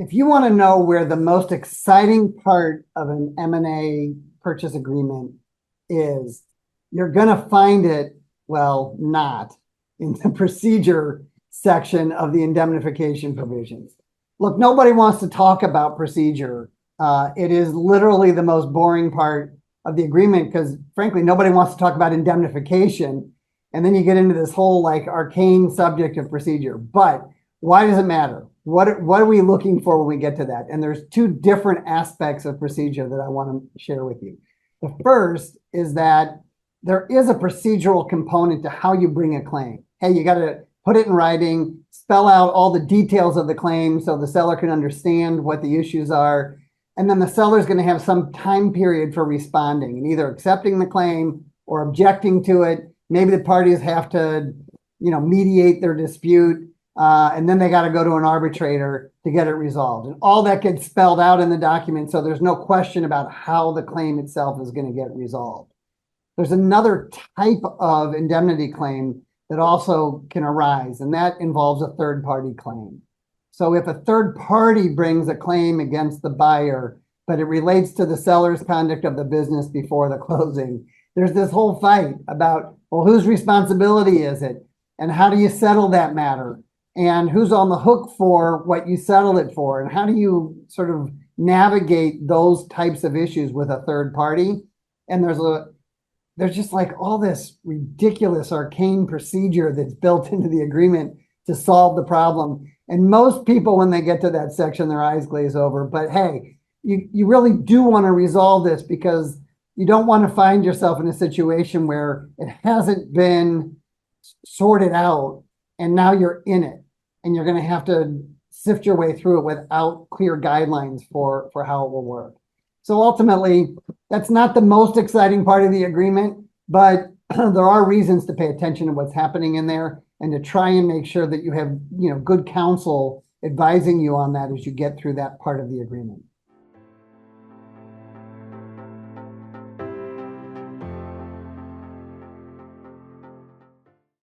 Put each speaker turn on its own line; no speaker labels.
if you want to know where the most exciting part of an M&A purchase agreement is, you're going to find it, well, not in the procedure section of the indemnification provisions. Look, nobody wants to talk about procedure. It is literally the most boring part of the agreement because, frankly, nobody wants to talk about indemnification. And then you get into this whole like arcane subject of procedure. But why does it matter? What are we looking for when we get to that? And there's two different aspects of procedure that I want to share with you. The first is that there is a procedural component to how you bring a claim. Hey, you got to put it in writing, spell out all the details of the claim so the seller can understand what the issues are. And then the seller is going to have some time period for responding and either accepting the claim or objecting to it. Maybe the parties have to, mediate their dispute. And then they got to go to an arbitrator to get it resolved. And all that gets spelled out in the document. So there's no question about how the claim itself is going to get resolved. There's another type of indemnity claim that also can arise, and that involves a third party claim. So if a third party brings a claim against the buyer, but it relates to the seller's conduct of the business before the closing, there's this whole fight about, well, whose responsibility is it? And how do you settle that matter? And who's on the hook for what you settled it for? And how do you sort of navigate those types of issues with a third party? And there's just like all this ridiculous arcane procedure that's built into the agreement to solve the problem. And most people, when they get to that section, their eyes glaze over. But hey, you really do want to resolve this because you don't want to find yourself in a situation where it hasn't been sorted out and now you're in it and you're going to have to sift your way through it without clear guidelines for how it will work. So ultimately, that's not the most exciting part of the agreement, but there are reasons to pay attention to what's happening in there and to try and make sure that you have, good counsel advising you on that as you get through that part of the agreement.